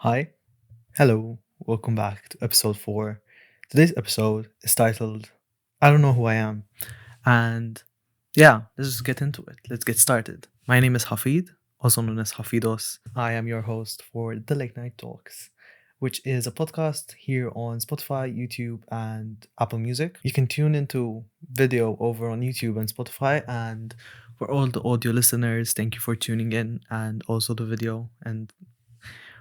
Hi, hello, welcome back to episode 4. Today's episode is titled I Don't Know Who I Am. And yeah, let's just get into it. Let's get started. My name is Hafid, also known as Hafidos. I am your host for The Late Night Talks, which is a podcast here on Spotify, YouTube, and Apple Music. You can tune into video over on YouTube and Spotify. And for all the audio listeners, thank you for tuning in, and also the video. And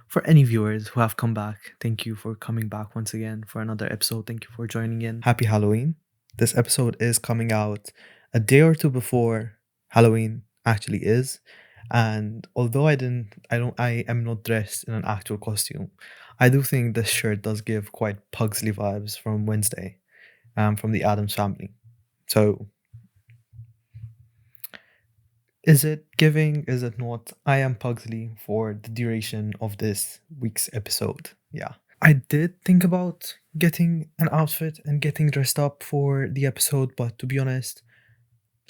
for any viewers who have come back, thank you for coming back once again for another episode. Thank you for joining in. Happy Halloween. This episode is coming out a day or two before Halloween actually is. And although I am not dressed in an actual costume, I do think this shirt does give quite Pugsley vibes from Wednesday, from the Adams family. So is it giving? Is it not? I am Pugsley for the duration of this week's episode. Yeah. I did think about getting an outfit and getting dressed up for the episode, but to be honest,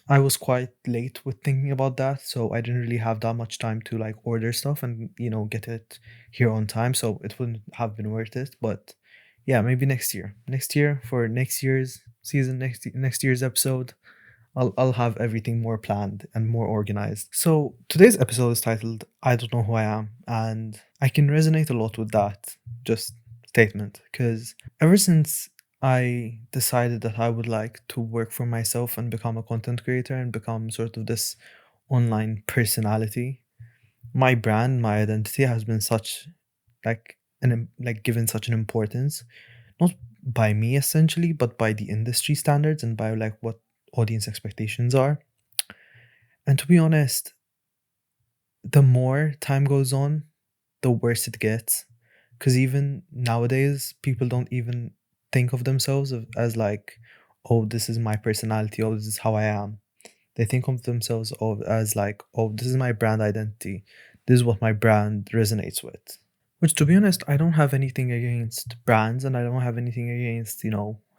I was quite late with thinking about that, so I didn't really have that much time to like order stuff and get it here on time, so it wouldn't have been worth it. But yeah, maybe next year. Next year for next year's season, next year's episode, I'll have everything more planned and more organized. So today's episode is titled I Don't Know Who I Am, and I can resonate a lot with that just statement because ever since I decided that I would like to work for myself and become a content creator and become sort of this online personality, my brand, my identity has been such like like given such an importance, not by me essentially, but by the industry standards and by like what audience expectations are. And to be honest, the more time goes on, the worse it gets. Because even nowadays, people don't even think of themselves as like, oh, this is my personality, oh, this is how I am. They think of themselves as like, oh, this is my brand identity. This is what my brand resonates with. Which, to be honest, I don't have anything against brands and I don't have anything against,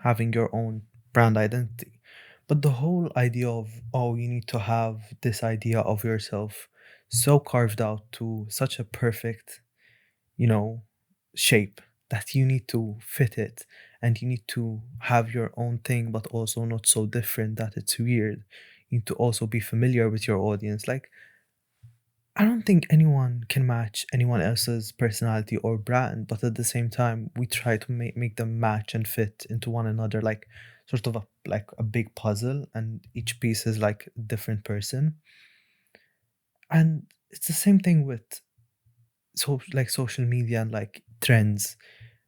having your own brand identity. But the whole idea of, oh, you need to have this idea of yourself so carved out to such a perfect, you know, shape that you need to fit it and you need to have your own thing, but also not so different that it's weird. You need to also be familiar with your audience. Like, I don't think anyone can match anyone else's personality or brand, but at the same time, we try to make them match and fit into one another, like sort of a big puzzle, and each piece is like a different person. And it's the same thing with social media and like trends.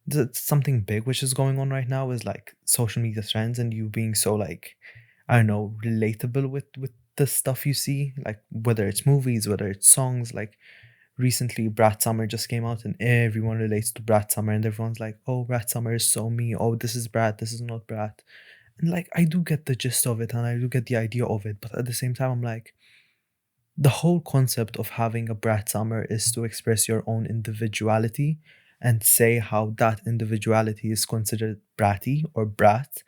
That's something big which is going on right now is like social media trends and you being so like I don't know relatable with the stuff you see, like whether it's movies, whether it's songs. Like recently Brat Summer just came out and everyone relates to Brat Summer and everyone's like, oh, Brat Summer is so me, oh, this is Brat, this is not Brat. And like I do get the gist of it and I do get the idea of it, but at the same time I'm like, the whole concept of having a brat summer is to express your own individuality and say how that individuality is considered bratty or brat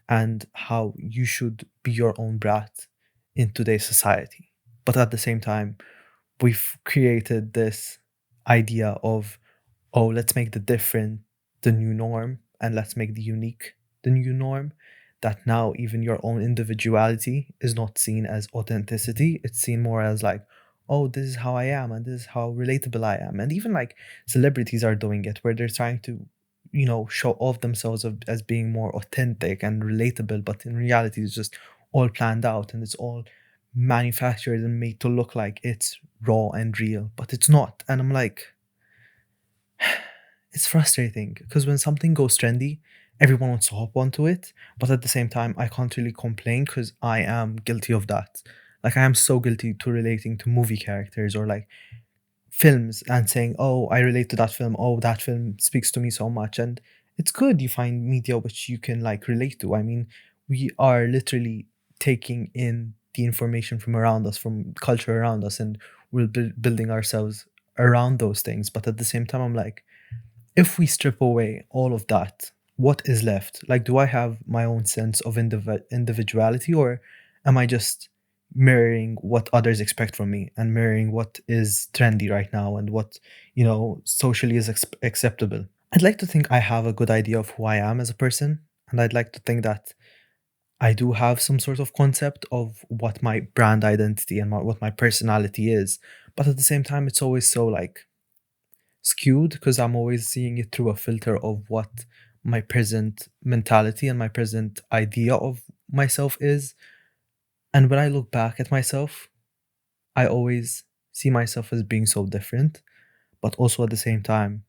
and how you should be your own brat in today's society. But at the same time, we've created this idea of, oh, let's make the different the new norm and let's make the unique the new norm. That now even your own individuality is not seen as authenticity, it's seen more as like, oh, this is how I am and this is how relatable I am. And even like celebrities are doing it where they're trying to show off themselves as being more authentic and relatable, but in reality it's just all planned out and it's all manufactured and made to look like it's raw and real, but it's not. And I'm like, it's frustrating because when something goes trendy, everyone wants to hop onto it. But at the same time, I can't really complain because I am guilty of that. Like, I am so guilty to relating to movie characters or like films and saying, oh, I relate to that film. Oh, that film speaks to me so much. And it's good you find media which you can like relate to. I mean, we are literally taking in the information from around us, from culture around us, and we're building ourselves around those things. But at the same time, I'm like, if we strip away all of that, what is left? Like, do I have my own sense of individuality, or am I just mirroring what others expect from me and mirroring what is trendy right now and what, socially is acceptable. I'd like to think I have a good idea of who I am as a person, and I'd like to think that I do have some sort of concept of what my brand identity and what my personality is. But at the same time, it's always so like skewed because I'm always seeing it through a filter of what my present mentality and my present idea of myself is. And when I look back at myself, I always see myself as being so different, but also at the same time,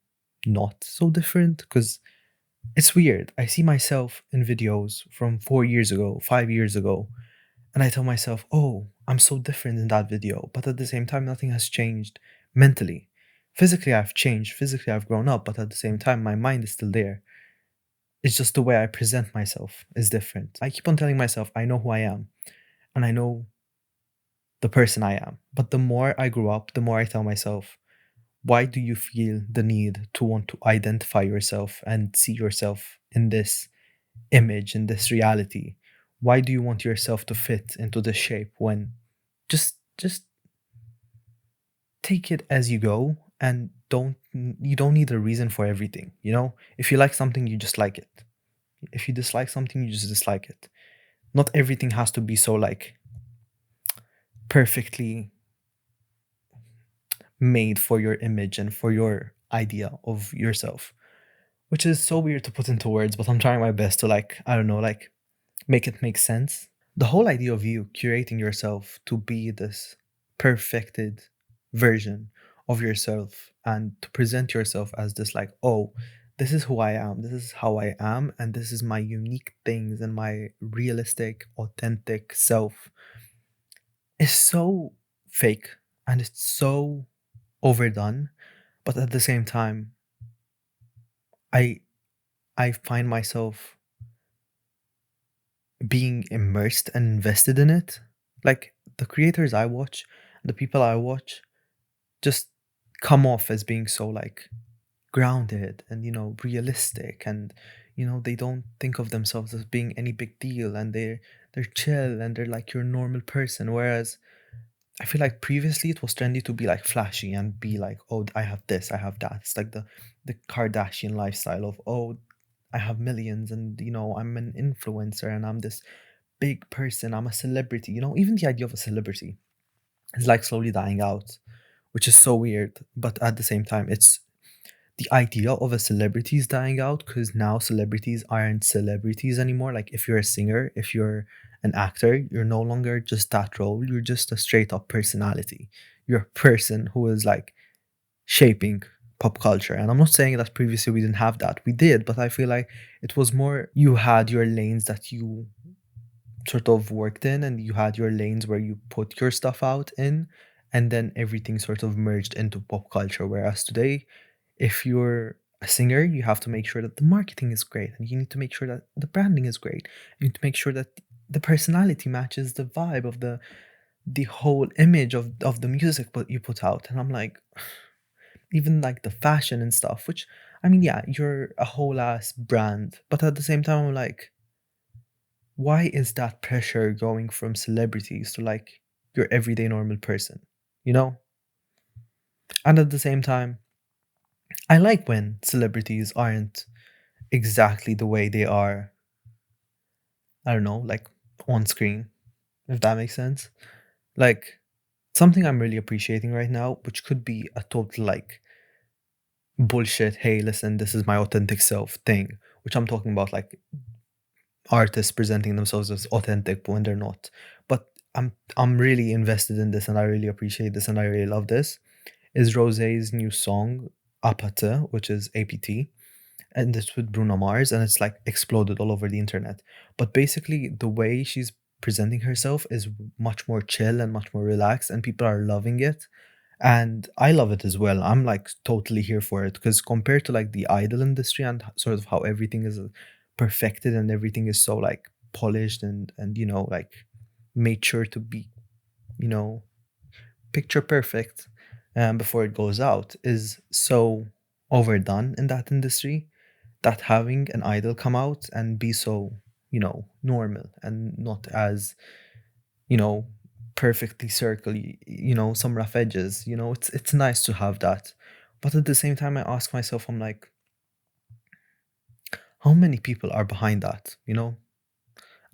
not so different because it's weird. I see myself in videos from 4 years ago, 5 years ago, and I tell myself, oh, I'm so different in that video. But at the same time, nothing has changed mentally. Physically, I've changed. Physically, I've grown up. But at the same time, my mind is still there. It's just the way I present myself is different. I keep on telling myself, I know who I am and I know the person I am. But the more I grow up, the more I tell myself, why do you feel the need to want to identify yourself and see yourself in this image, in this reality? Why do you want yourself to fit into this shape when just take it as you go and you don't need a reason for everything, you know? If you like something, you just like it. If you dislike something, you just dislike it. Not everything has to be so like perfectly made for your image and for your idea of yourself, which is so weird to put into words, but I'm trying my best to like, I don't know, like make it make sense. The whole idea of you curating yourself to be this perfected version of yourself and to present yourself as this like, oh, this is who I am, this is how I am, and this is my unique things and my realistic authentic self is so fake and it's so overdone. But at the same time, i I find myself being immersed and invested in it. Like the creators I watch, the people I watch just come off as being so like grounded and realistic, and they don't think of themselves as being any big deal, and they're chill and they're like your normal person. Whereas I feel like previously it was trendy to be like flashy and be like, oh, I have this, I have that. It's like the Kardashian lifestyle of, oh, I have millions and I'm an influencer and I'm this big person, I'm a celebrity. Even the idea of a celebrity is like slowly dying out, which is so weird. But at the same time, it's the idea of a celebrity is dying out because now celebrities aren't celebrities anymore. Like if you're a singer, if you're an actor, you're no longer just that role, you're just a straight up personality. You're a person who is like shaping pop culture. And I'm not saying that previously we didn't have that. We did, but I feel like it was more you had your lanes that you sort of worked in, and you had your lanes where you put your stuff out in, and then everything sort of merged into pop culture. Whereas today, if you're a singer, you have to make sure that the marketing is great, and you need to make sure that the branding is great. You need to make sure that the personality matches the vibe of the whole image of the music what you put out. And I'm like, even like the fashion and stuff, which I mean, yeah, you're a whole ass brand, but at the same time, I'm like, why is that pressure going from celebrities to like your everyday normal person? You know? And at the same time, I like when celebrities aren't exactly the way they are, I don't know, like on screen, if that makes sense. Like something I'm really appreciating right now, which could be a total like bullshit, hey, listen, this is my authentic self thing, which I'm talking about like artists presenting themselves as authentic when they're not. But I'm really invested in this and I really appreciate this and I really love this. Is Rosé's new song Apate, which is APT, and it's with Bruno Mars, and it's like exploded all over the internet. But basically, the way she's presenting herself is much more chill and much more relaxed, and people are loving it. And I love it as well. I'm like totally here for it because compared to like the idol industry and sort of how everything is perfected and everything is so like polished and like made sure to be you know picture perfect before it goes out is so overdone in that industry, that having an idol come out and be so normal and not as you know perfectly circle, some rough edges. It's nice to have that. But at the same time, I ask myself, I'm like, how many people are behind that,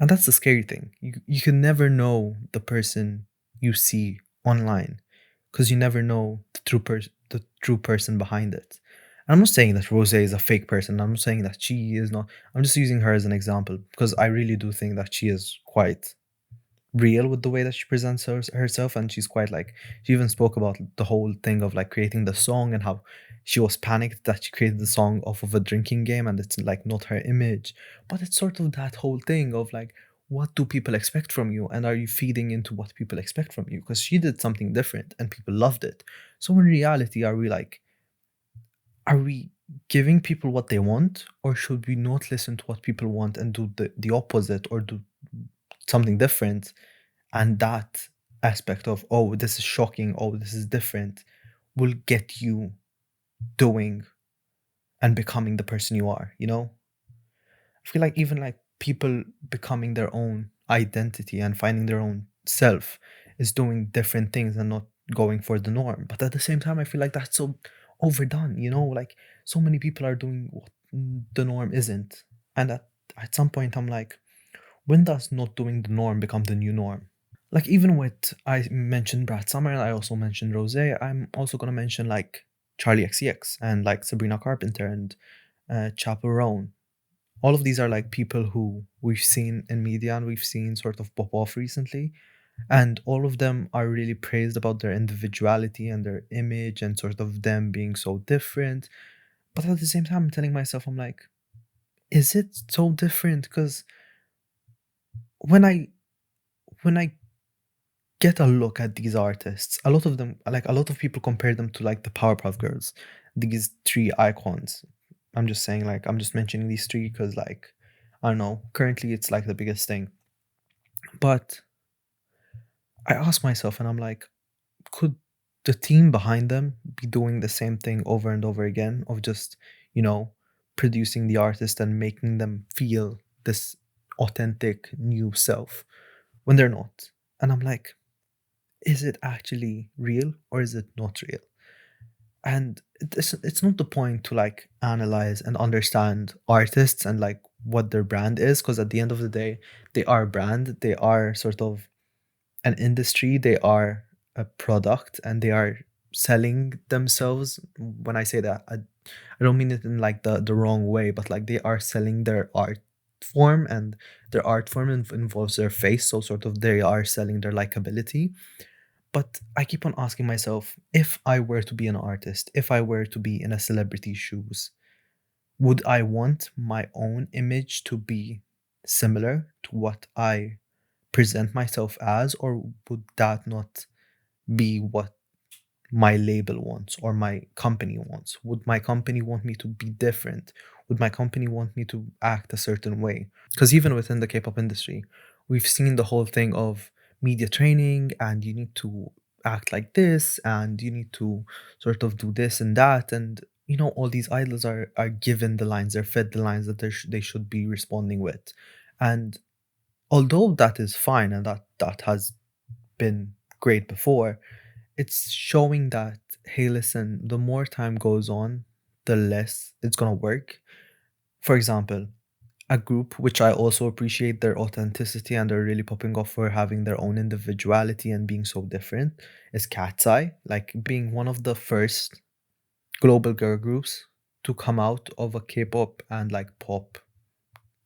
And that's the scary thing. You can never know the person you see online because you never know the true person behind it. I'm not saying that Rose is a fake person. I'm not saying that she is not. I'm just using her as an example because I really do think that she is quite real with the way that she presents herself, and she's quite like, she even spoke about the whole thing of like creating the song and how she was panicked that she created the song off of a drinking game and it's like not her image. But it's sort of that whole thing of like, what do people expect from you, and are you feeding into what people expect from you? Because she did something different and people loved it. So in reality, are we giving people what they want, or should we not listen to what people want and do the opposite, or do something different? And that aspect of, oh, this is shocking, oh, this is different, will get you doing and becoming the person you are, I feel like even like people becoming their own identity and finding their own self is doing different things and not going for the norm. But at the same time, I feel like that's so overdone, like so many people are doing what the norm isn't. And at some point I'm like, when does not doing the norm become the new norm? Like even with, I mentioned Brad Summer, I also mentioned Rose. I'm also gonna mention like Charlie XCX and like Sabrina Carpenter and Chaperone. All of these are like people who we've seen in media and we've seen sort of pop off recently, and all of them are really praised about their individuality and their image and sort of them being so different. But at the same time, I'm telling myself, I'm like, is it so different? Because when I when I get a look at these artists, a lot of them, like a lot of people compare them to like the Powerpuff Girls, these three icons. I'm just saying, like, I'm just mentioning these three because, like, I don't know, currently it's like the biggest thing. But I ask myself, and I'm like, could the team behind them be doing the same thing over and over again of just, you know, producing the artist and making them feel this authentic new self when they're not? And I'm like, is it actually real or is it not real? And it's not the point to like analyze and understand artists and like what their brand is, because at the end of the day, they are a brand, they are sort of an industry, they are a product, and they are selling themselves. When I say that, I don't mean it in like the wrong way, but like they are selling their art form, and their art form involves their face, so sort of they are selling their likability. But I keep on asking myself, if I were to be an artist, if I were to be in a celebrity's shoes, would I want my own image to be similar to what I present myself as, or would that not be what my label wants or my company wants? Would my company want me to be different? Would my company want me to act a certain way? Because even within the K-pop industry, we've seen the whole thing of media training, and you need to act like this, and you need to sort of do this and that, and all these idols are given the lines, they're fed the lines that they should be responding with. And although that is fine and that has been great before, it's showing that, hey, listen, the more time goes on, the less it's gonna work. For example, a group which I also appreciate their authenticity and they're really popping off for having their own individuality and being so different is Cat's Eye, like being one of the first global girl groups to come out of a K-pop and like pop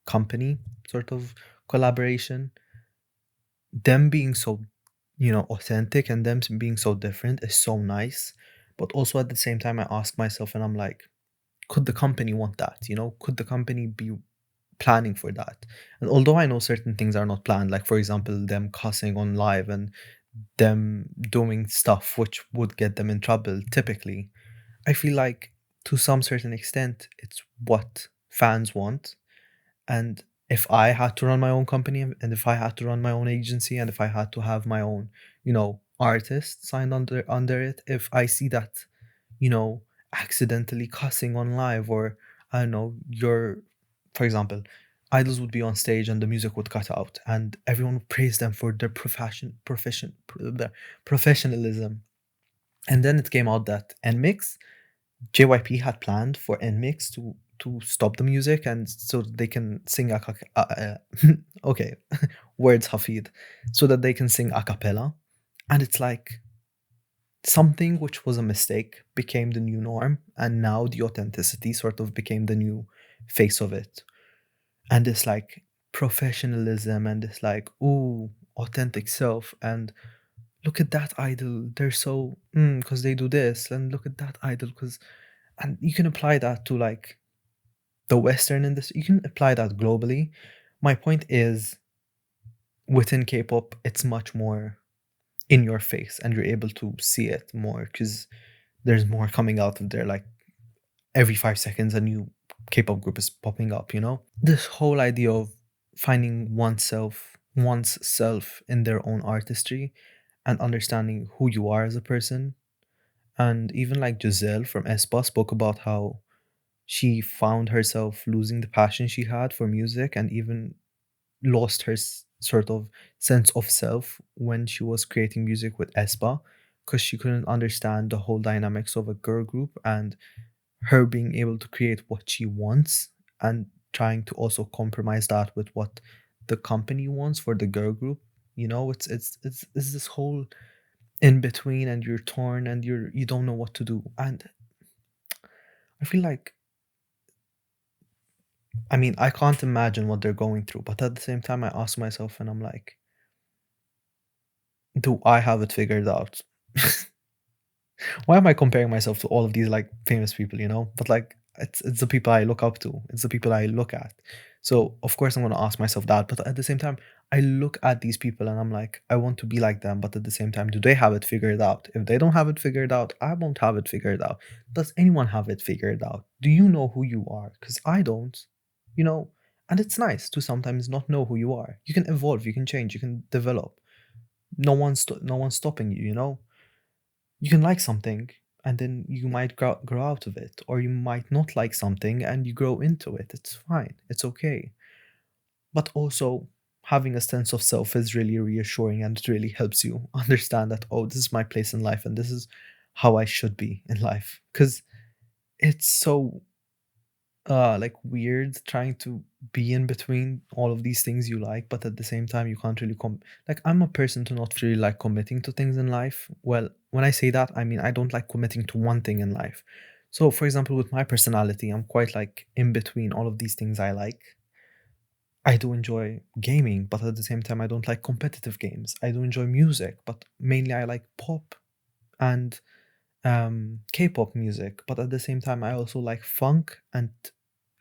company sort of collaboration. Them being so, authentic, and them being so different is so nice. But also at the same time, I ask myself, and I'm like, could the company want that? Could the company be planning for that? And although I know certain things are not planned, like for example, them cussing on live and them doing stuff which would get them in trouble typically, I feel like to some certain extent, it's what fans want. And if I had to run my own company, and if I had to run my own agency, and if I had to have my own, artist signed under it, if I see that, accidentally cussing on live, or I don't know, for example, idols would be on stage and the music would cut out, and everyone would praise them for their their professionalism. And then it came out that NMIX, JYP had planned for NMIX to stop the music and so that they can sing okay, words Hafid, so that they can sing a cappella. And it's like something which was a mistake became the new norm, and now the authenticity sort of became the new face of it. And it's like professionalism, and it's like, ooh, authentic self, and look at that idol, they're so because they do this, and look at that idol because, and you can apply that to like the Western industry, you can apply that globally. My point is, within K-pop, it's much more in your face, and you're able to see it more because there's more coming out of there. Like every 5 seconds, a new K-pop group is popping up. This whole idea of finding one's self in their own artistry, and understanding who you are as a person. And even like Giselle from Espa spoke about how she found herself losing the passion she had for music, and even lost her sort of sense of self when she was creating music with Espa, because she couldn't understand the whole dynamics of a girl group and her being able to create what she wants, and trying to also compromise that with what the company wants for the girl group. It's this whole in between, and you're torn, and you don't know what to do. And I feel like, I mean, I can't imagine what they're going through, but at the same time, I ask myself and I'm like, do I have it figured out? Why am I comparing myself to all of these like famous people? But like, it's the people I look up to, it's the people I look at. So of course I'm gonna ask myself that, but at the same time, I look at these people and I'm like, I want to be like them, but at the same time, do they have it figured out? If they don't have it figured out, I won't have it figured out. Does anyone have it figured out? Do you know who you are? Because I don't, you know. And it's nice to sometimes not know who you are. You can evolve, you can change, you can develop. No one's stopping you. You can like something, and then you might grow out of it, or you might not like something and you grow into it. It's fine, it's okay. But also, having a sense of self is really reassuring, and it really helps you understand that, oh, this is my place in life and this is how I should be in life. Because it's so like weird trying to be in between all of these things you like, but at the same time you can't really like, I'm a person to not really like committing to things in life. Well, when I say that, I mean I don't like committing to one thing in life. So for example, with my personality, I'm quite like in between all of these things I like. I do enjoy gaming, but at the same time I don't like competitive games. I do enjoy music, but mainly I like pop and K-pop music, but at the same time I also like funk and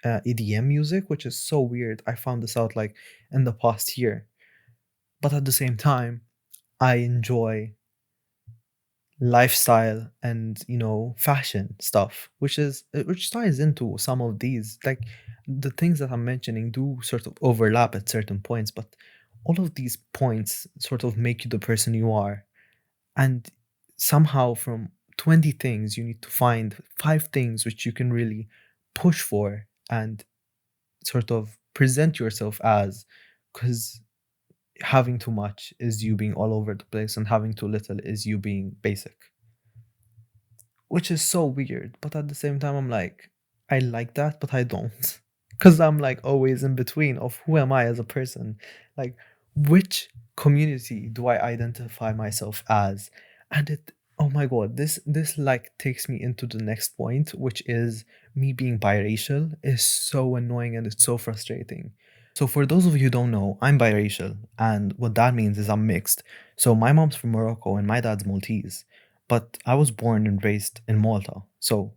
EDM music, which is so weird. I found this out like in the past year. But at the same time, I enjoy lifestyle and fashion stuff, which ties into some of these. Like the things that I'm mentioning do sort of overlap at certain points, but all of these points sort of make you the person you are. And somehow from 20 things, you need to find 5 things which you can really push for and sort of present yourself as, because having too much is you being all over the place, and having too little is you being basic, which is so weird. But at the same time, I'm like, I like that, but I don't. Because I'm like always in between of who am I as a person? Like, which community do I identify myself as? And oh my god, this like takes me into the next point, which is me being biracial is so annoying and it's so frustrating. So for those of you who don't know, I'm biracial, and what that means is I'm mixed. So my mom's from Morocco and my dad's Maltese, but I was born and raised in Malta. So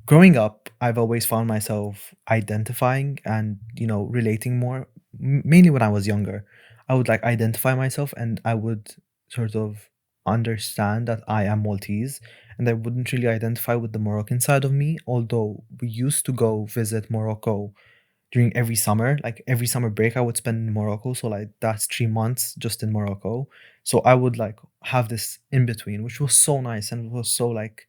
growing up, I've always found myself identifying and, relating more, mainly when I was younger. I would like identify myself, and I would sort of understand that I am Maltese, and I wouldn't really identify with the Moroccan side of me, although we used to go visit Morocco during every summer. Like every summer break I would spend in Morocco, so like that's 3 months just in Morocco. So I would like have this in between, which was so nice, and it was so like,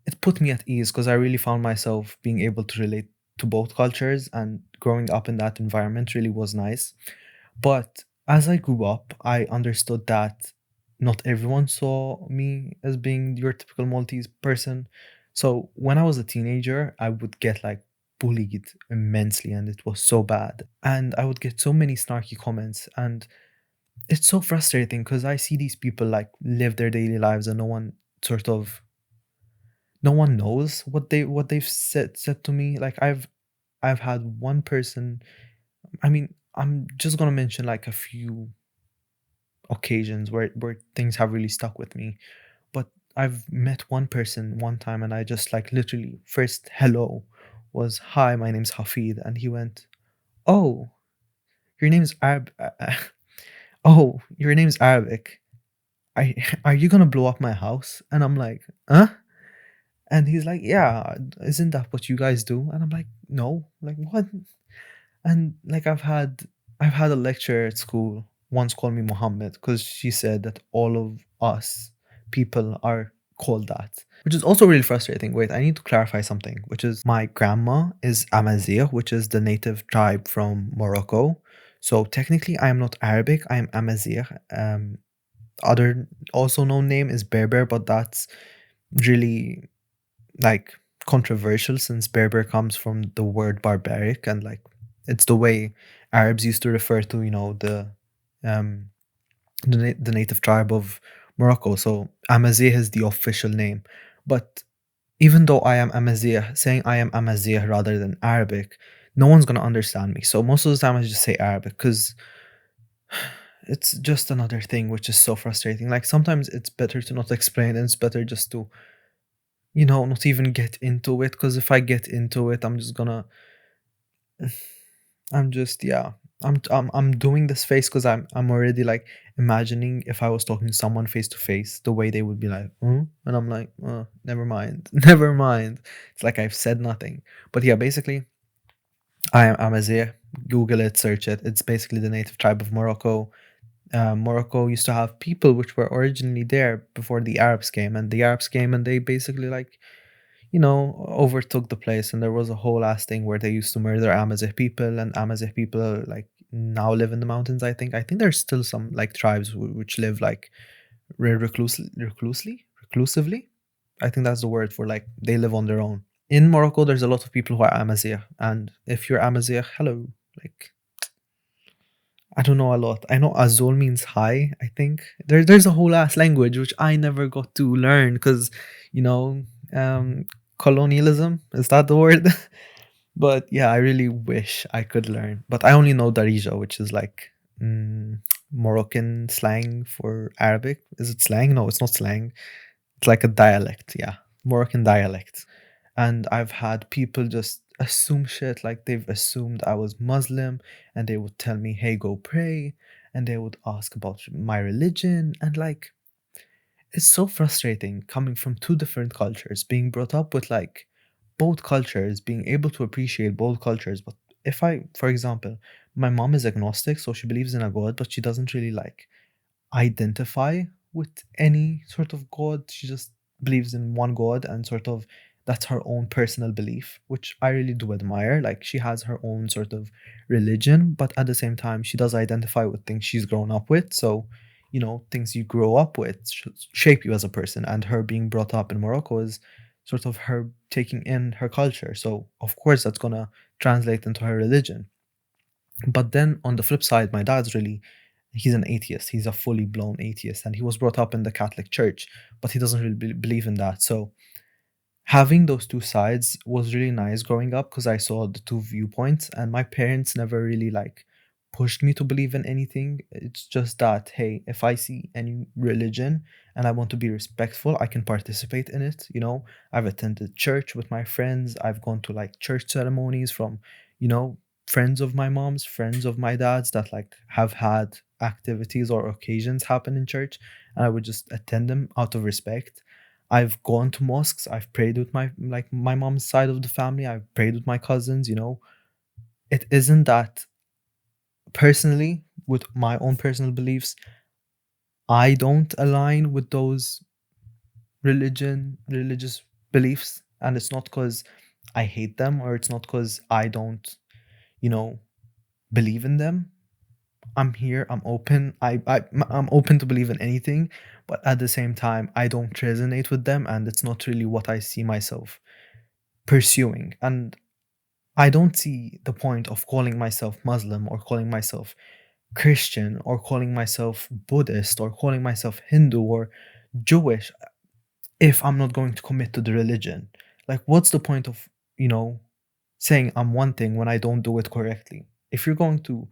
it put me at ease because I really found myself being able to relate to both cultures, and growing up in that environment really was nice. But as I grew up, I understood that not everyone saw me as being your typical Maltese person. So when I was a teenager, I would get like bullied immensely, and it was so bad. And I would get so many snarky comments, and it's so frustrating because I see these people like live their daily lives, and sort of no one knows what they've said to me. Like I've had one person. I mean, I'm just gonna mention like a few occasions where things have really stuck with me. But I've met one person one time, and I just like literally first hello was hi, my name's Hafid, and he went, oh, your name's Arab. Oh, your name's Arabic. I are you gonna blow up my house? And I'm like, huh? And he's like, yeah, isn't that what you guys do? And I'm like, no, like what? And like I've had a lecturer at school once call me Muhammad because she said that all of us people are called that, which is also really frustrating. Wait, I need to clarify something, which is my grandma is Amazigh, which is the native tribe from Morocco. So technically, I am not Arabic. I am Amazigh. Other also known name is Berber, but that's really like controversial since Berber comes from the word barbaric, and like it's the way Arabs used to refer to um the native tribe of Morocco. So Amazigh is the official name, but even though I am Amazigh, saying I am Amazigh rather than Arabic, no one's gonna understand me. So most of the time I just say Arabic because it's just another thing which is so frustrating. Like sometimes it's better to not explain, and it's better just to not even get into it, because if I get into it, I'm just, yeah. I'm doing this face because I'm already like imagining if I was talking to someone face to face, the way they would be like, "Hmm?" And I'm like, never mind, never mind. It's like I've said nothing. But yeah, basically, I am Amazigh. Google it, search it. It's basically the native tribe of Morocco. Morocco used to have people which were originally there before the Arabs came, and the Arabs came and they basically like overtook the place, and there was a whole ass thing where they used to murder Amazigh people, and Amazigh people like now live in the mountains. I think there's still some like tribes which live like reclusively. I think that's the word for like they live on their own. In Morocco, there's a lot of people who are Amazigh, and if you're Amazigh, hello, like I don't know a lot. I know Azul means hi, I think. There's a whole ass language which I never got to learn because, you know, um, colonialism, is that the word? But yeah, I really wish I could learn. But I only know Darija, which is like mm, Moroccan slang for Arabic. Is it slang? No, it's not slang. It's like a dialect, yeah. Moroccan dialect. And I've had people just assume shit, like they've assumed I was Muslim, and they would tell me, hey, go pray, and they would ask about my religion. And like, it's so frustrating coming from two different cultures, being brought up with like both cultures, being able to appreciate both cultures. But if I, for example, my mom is agnostic, so she believes in a God, but she doesn't really like identify with any sort of God. She just believes in one God, and sort of that's her own personal belief, which I really do admire. Like she has her own sort of religion, but at the same time, she does identify with things she's grown up with. So, things you grow up with shape you as a person. And her being brought up in Morocco is sort of her taking in her culture. So, of course, that's going to translate into her religion. But then on the flip side, my dad's really he's an atheist. He's a fully blown atheist, and he was brought up in the Catholic Church, but he doesn't really believe in that. So having those two sides was really nice growing up because I saw the two viewpoints, and my parents never really like pushed me to believe in anything. It's just that, hey, if I see any religion and I want to be respectful, I can participate in it. I've attended church with my friends. I've gone to like church ceremonies from, you know, friends of my mom's, friends of my dad's that like have had activities or occasions happen in church, and I would just attend them out of respect. I've gone to mosques. I've prayed with my mom's side of the family. I've prayed with my cousins. It isn't that personally with my own personal beliefs, I don't align with those religious beliefs, and it's not because I hate them or it's not because I don't, you know, believe in them. I'm here, I'm open. I'm open to believe in anything, but at the same time, I don't resonate with them and it's not really what I see myself pursuing. And I don't see the point of calling myself Muslim or calling myself Christian or calling myself Buddhist or calling myself Hindu or Jewish if I'm not going to commit to the religion. Like, what's the point of, you know, saying I'm one thing when I don't do it correctly? If you're going to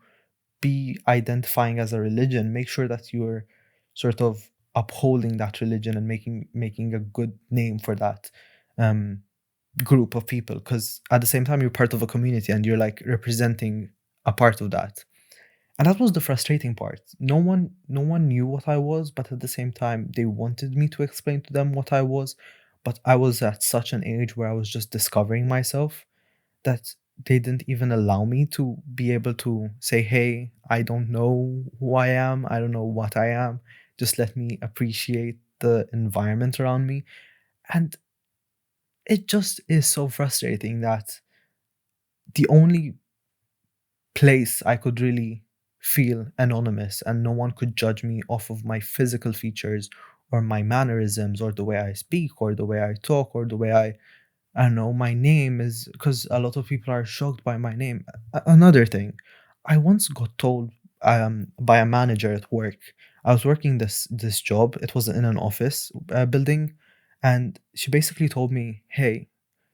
be identifying as a religion, make sure that you're sort of upholding that religion and making a good name for that um, group of people. Because at the same time, you're part of a community and you're like representing a part of that. And that was the frustrating part. No one knew what I was, but at the same time, they wanted me to explain to them what I was. But I was at such an age where I was just discovering myself that they didn't even allow me to be able to say, hey, I don't know who I am. I don't know what I am. Just let me appreciate the environment around me. And it just is so frustrating that the only place I could really feel anonymous and no one could judge me off of my physical features or my mannerisms or the way I speak or the way I talk or the way I don't know, my name is because a lot of people are shocked by my name. Another thing, I once got told by a manager at work. I was working this job. It was in an office building, and she basically told me, "Hey,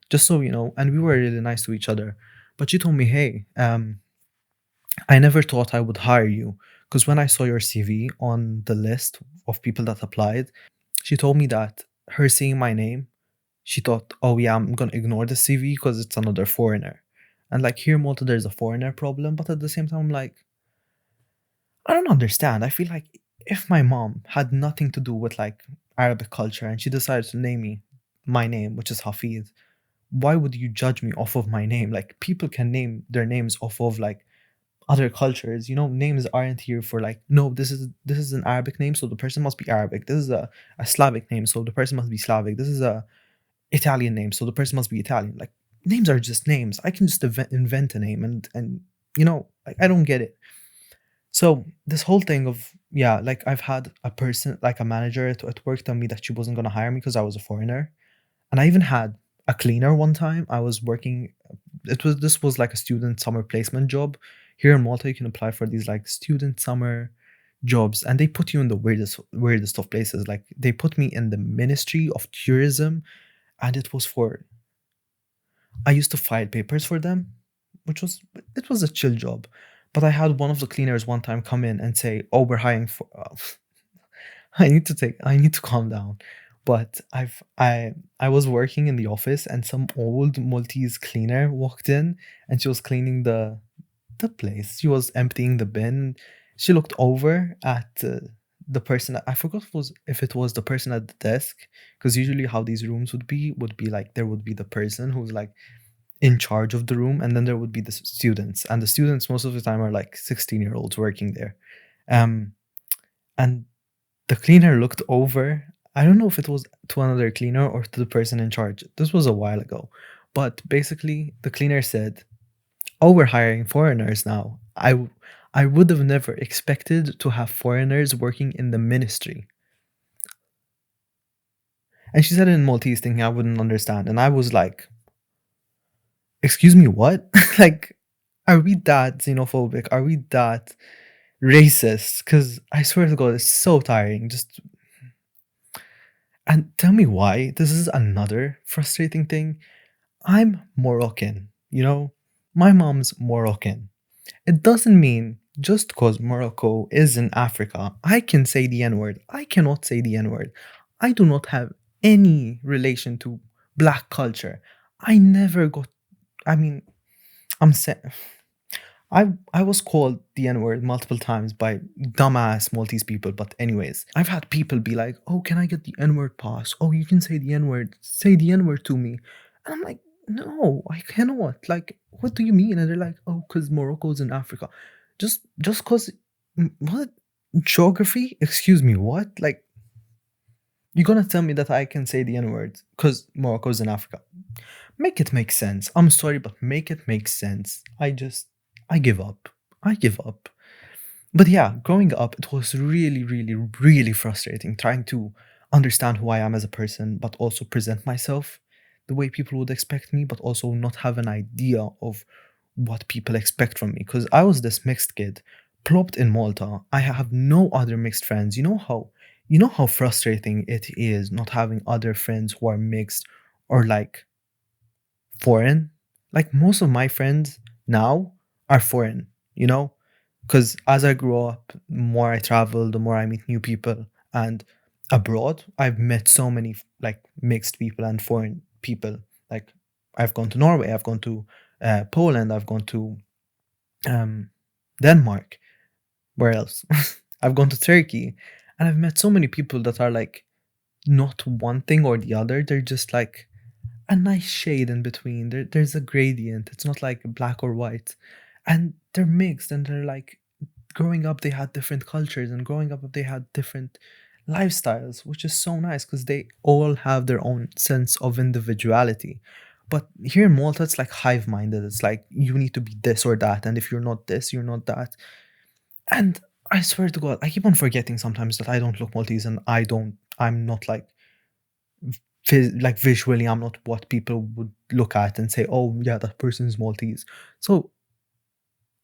just so you know," and we were really nice to each other. But she told me, "Hey, I never thought I would hire you because when I saw your CV on the list of people that applied, she told me that her seeing my name she thought, oh yeah, I'm gonna ignore the CV because it's another foreigner. And like here in Malta, there's a foreigner problem, but at the same time, I'm like, I don't understand. I feel like if my mom had nothing to do with like Arabic culture and she decided to name me my name, which is Hafiz, why would you judge me off of my name? Like people can name their names off of like other cultures. You know, names aren't here for like, no, this is an Arabic name, so the person must be Arabic. This is a Slavic name, so the person must be Slavic. This is a Italian name, so the person must be Italian. Like names are just names. I can just invent a name and like I don't get it. So this whole thing of yeah, like I've had a person like a manager at work tell me that she wasn't gonna hire me because I was a foreigner, and I even had a cleaner one time. I was working. This was like a student summer placement job. Here in Malta, you can apply for these like student summer jobs, and they put you in the weirdest of places. Like they put me in the Ministry of Tourism and I used to file papers for them, which was it was a chill job. But I had one of the cleaners one time come in and say, "Oh, we're hiring for." I need to calm down. But I was working in the office and some old Maltese cleaner walked in and she was cleaning the place. She was emptying the bin. She looked over at the person. I forgot if it was the person at the desk, because usually how these rooms would be like there would be the person who's like in charge of the room, and then there would be the students, and the students most of the time are like 16-year-olds working there. Um, and the cleaner looked over. I don't know if it was to another cleaner or to the person in charge. This was a while ago, but basically the cleaner said, oh, we're hiring foreigners now. I would have never expected to have foreigners working in the ministry. And she said it in Maltese, thinking I wouldn't understand. And I was like, excuse me, what? Like, are we that xenophobic? Are we that racist? Because I swear to God, it's so tiring. Just and tell me why. This is another frustrating thing. I'm Moroccan, my mom's Moroccan. It doesn't mean just because Morocco is in Africa, I can say the N word. I cannot say the N word. I do not have any relation to black culture. I never got, I mean, I'm saying, I was called the N word multiple times by dumbass Maltese people, but anyways, I've had people be like, "Oh, can I get the N word pass? Oh, you can say the N word. Say the N word to me." And I'm like, "No, I cannot. Like, what do you mean?" And they're like, "Oh, because Morocco's in Africa. Just because what geography? Excuse me, what? Like, you're gonna tell me that I can say the N word because Morocco's in Africa? Make it make sense. I'm sorry, but make it make sense. I give up. I give up. But yeah, growing up, it was really, really, really frustrating trying to understand who I am as a person, but also present myself the way people would expect me, but also not have an idea of what people expect from me. Because I was this mixed kid, plopped in Malta. I have no other mixed friends. You know how frustrating it is not having other friends who are mixed or like foreign. Like most of my friends now are foreign, you know? Because as I grow up, the more I travel, the more I meet new people. And abroad, I've met so many like mixed people and foreign people. Like I've gone to Norway, I've gone to Poland, I've gone to um, Denmark. Where else? I've gone to Turkey, and I've met so many people that are like not one thing or the other. They're just like a nice shade in between. There's a gradient. It's not like black or white. And they're mixed and they're like growing up they had different cultures and growing up they had different lifestyles, which is so nice because they all have their own sense of individuality. But here in Malta, it's like hive minded. It's like you need to be this or that. And if you're not this, you're not that. And I swear to God, I keep on forgetting sometimes that I don't look Maltese and I'm not like like visually I'm not what people would look at and say, oh yeah, that person's Maltese. So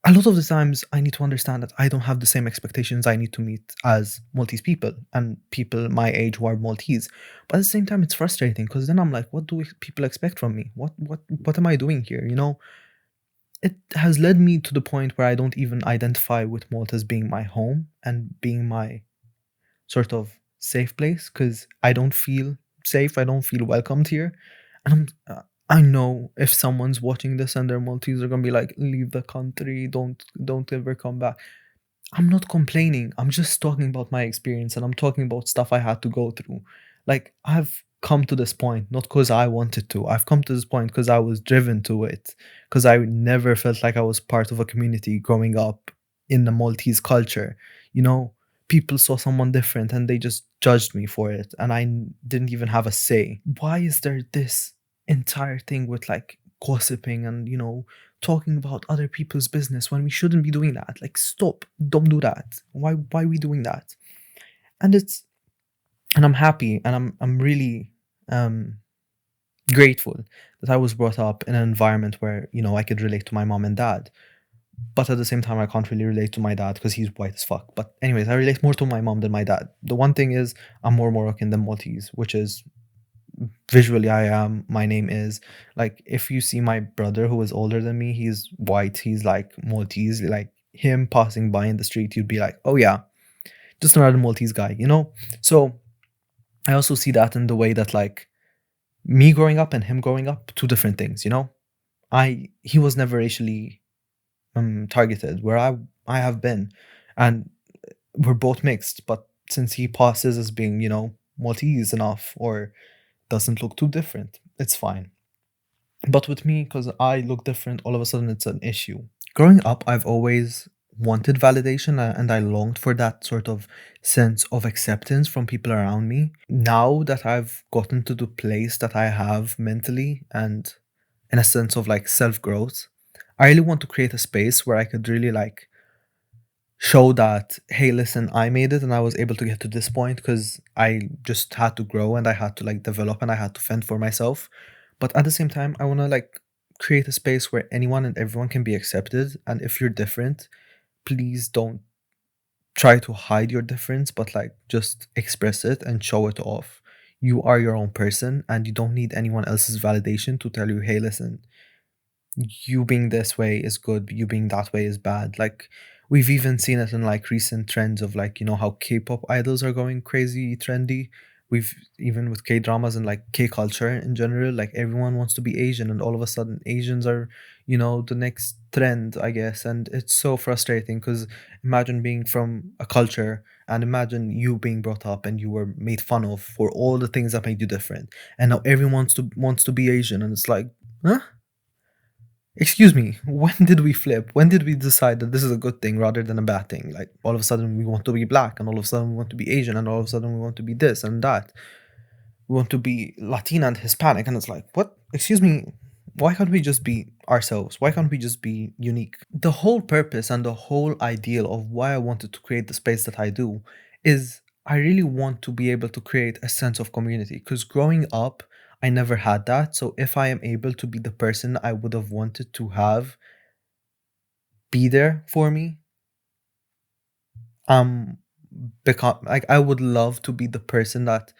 a lot of the times I need to understand that I don't have the same expectations I need to meet as Maltese people and people my age who are Maltese. But at the same time it's frustrating because then I'm like, what do people expect from me? What am I doing here? It has led me to the point where I don't even identify with Malta as being my home and being my sort of safe place because I don't feel safe. I don't feel welcomed here. And I know if someone's watching this and they're Maltese, they're gonna be like, "Leave the country. Don't ever come back." I'm not complaining. I'm just talking about my experience and I'm talking about stuff I had to go through. Like I've come to this point not because I wanted to. I've come to this point because I was driven to it. Because I never felt like I was part of a community growing up in the Maltese culture. You know, people saw someone different and they just judged me for it, and didn't even have a say. Why is there this entire thing with like gossiping and talking about other people's business when we shouldn't be doing that? Like stop, don't do that. Why are we doing that? And it's and I'm happy and I'm really um grateful that I was brought up in an environment where I could relate to my mom and dad. But at the same time I can't really relate to my dad because he's white as fuck. But anyways, I relate more to my mom than my dad. The one thing is I'm more Moroccan than Maltese, which is visually I am, my name is. Like if you see my brother who is older than me, he's white, he's like Maltese. Like him passing by in the street, you'd be like, oh yeah, just another Maltese guy. So I also see that in the way that like me growing up and him growing up, two different things. He was never racially targeted where I have been, and we're both mixed, but since he passes as being Maltese enough or doesn't look too different, it's fine. But with me, because I look different, all of a sudden it's an issue. Growing up, I've always wanted validation and I longed for that sort of sense of acceptance from people around me. Now that I've gotten to the place that I have mentally and in a sense of like self growth, I really want to create a space where I could really like show that, hey, listen, I made it and I was able to get to this point because I just had to grow and I had to like develop and I had to fend for myself. But at the same time, I want to like create a space where anyone and everyone can be accepted. And if you're different, please don't try to hide your difference, but like just express it and show it off. You are your own person and you don't need anyone else's validation to tell you, hey, listen, you being this way is good, you being that way is bad. Like we've even seen it in like recent trends of like how K-pop idols are going crazy trendy. We've even with K-dramas and like K culture in general, like everyone wants to be Asian and all of a sudden Asians are the next trend, I guess. And it's so frustrating because imagine being from a culture and imagine you being brought up and you were made fun of for all the things that made you different, and now everyone wants to be Asian, and it's like, huh? Excuse me, when did we flip? When did we decide that this is a good thing rather than a bad thing? Like all of a sudden we want to be black, and all of a sudden we want to be Asian, and all of a sudden we want to be this and that. We want to be Latina and Hispanic, and it's like, what? Excuse me. Why can't we just be ourselves? Why can't we just be unique? The whole purpose and the whole ideal of why I wanted to create the space that I do is I really want to be able to create a sense of community, because growing up, I never had that. So if I am able to be the person I would have wanted to have be there for me, um become like I would love to be the person that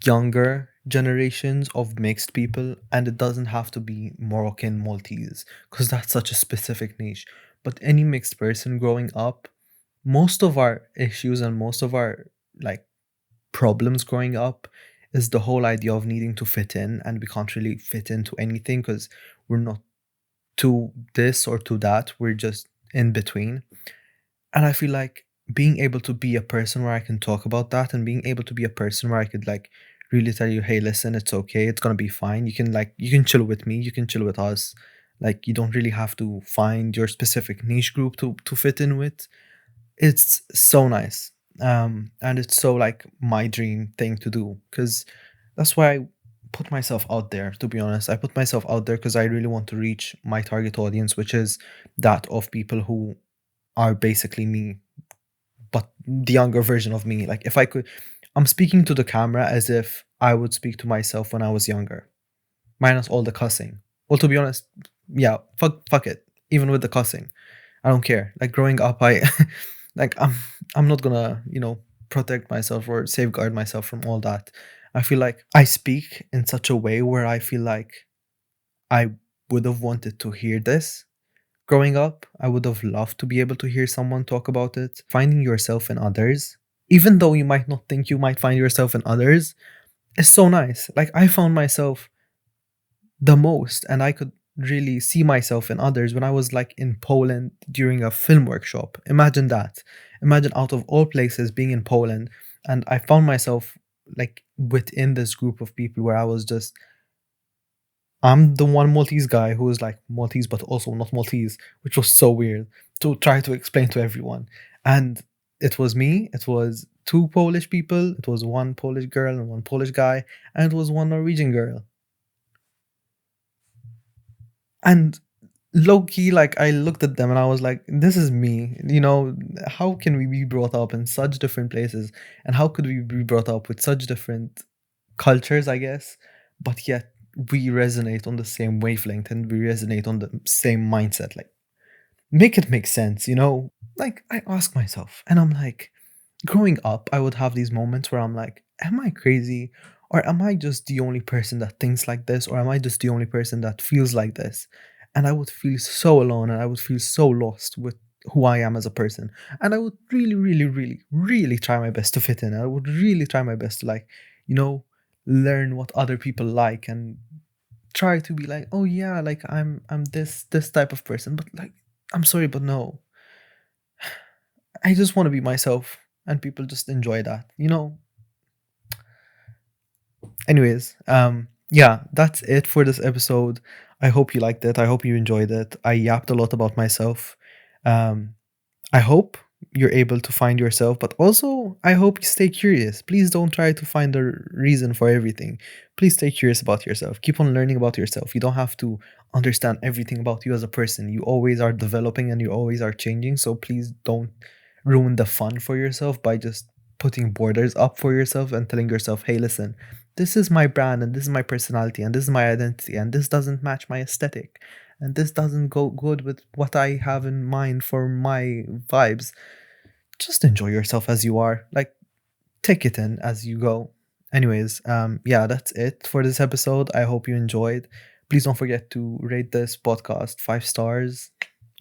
younger generations of mixed people, and it doesn't have to be Moroccan Maltese because that's such a specific niche. But any mixed person growing up, most of our issues and most of our like problems growing up is the whole idea of needing to fit in, and we can't really fit into anything because we're not to this or to that, we're just in between. And I feel like being able to be a person where I can talk about that, and being able to be a person where I could like really tell you, hey, listen, it's okay, it's gonna be fine. You can chill with me, you can chill with us. Like you don't really have to find your specific niche group to fit in with. It's so nice. And it's so like my dream thing to do. Cause that's why I put myself out there, to be honest. I put myself out there because I really want to reach my target audience, which is that of people who are basically me, but the younger version of me. Like if I could, I'm speaking to the camera as if I would speak to myself when I was younger, minus all the cussing. Well, to be honest, yeah, fuck it. Even with the cussing, I don't care. Like growing up, I like I'm not gonna protect myself or safeguard myself from all that. I feel like I speak in such a way where I feel like I would have wanted to hear this. Growing up, I would have loved to be able to hear someone talk about it. Finding yourself in others, even though you might not think you might find yourself in others, is so nice. Like, I found myself the most, and I could really see myself in others when I was like in Poland during a film workshop. Imagine that. Imagine out of all places being in Poland, and I found myself like within this group of people where I was just I'm the one Maltese guy who is like Maltese but also not Maltese, which was so weird to try to explain to everyone. And it was me, it was two Polish people, it was one Polish girl and one Polish guy, and it was one Norwegian girl. And low key, like I looked at them and I was like, this is me. How can we be brought up in such different places? And how could we be brought up with such different cultures, I guess, but yet we resonate on the same wavelength and we resonate on the same mindset. Like, make it make sense. Like, I ask myself, and I'm like, growing up, I would have these moments where I'm like, am I crazy? Or am I just the only person that thinks like this? Or am I just the only person that feels like this? And I would feel so alone and I would feel so lost with who I am as a person. And I would really, really, really, really try my best to fit in. I would really try my best to, like, you know, learn what other people like and try to be like, oh yeah, like I'm this type of person. But like, I'm sorry, but no. I just want to be myself and people just enjoy that. Anyways, yeah, that's it for this episode. I hope you liked it. I hope you enjoyed it. I yapped a lot about myself. Um, I hope you're able to find yourself, but also I hope you stay curious. Please don't try to find a reason for everything. Please stay curious about yourself. Keep on learning about yourself. You don't have to understand everything about you as a person. You always are developing and you always are changing. So please don't ruin the fun for yourself by just putting borders up for yourself and telling yourself, hey, listen, this is my brand and this is my personality and this is my identity and this doesn't match my aesthetic and this doesn't go good with what I have in mind for my vibes. Just enjoy yourself as you are. Like, take it in as you go. Anyways, yeah, that's it for this episode. I hope you enjoyed. Please don't forget to rate this podcast 5 stars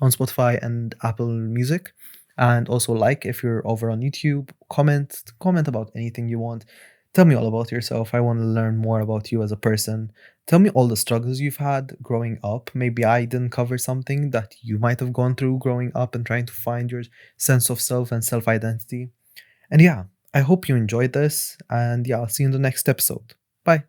on Spotify and Apple Music. And also like if you're over on YouTube, comment about anything you want. Tell me all about yourself. I want to learn more about you as a person. Tell me all the struggles you've had growing up. Maybe I didn't cover something that you might have gone through growing up and trying to find your sense of self and self identity. And yeah, I hope you enjoyed this. And yeah, I'll see you in the next episode. Bye.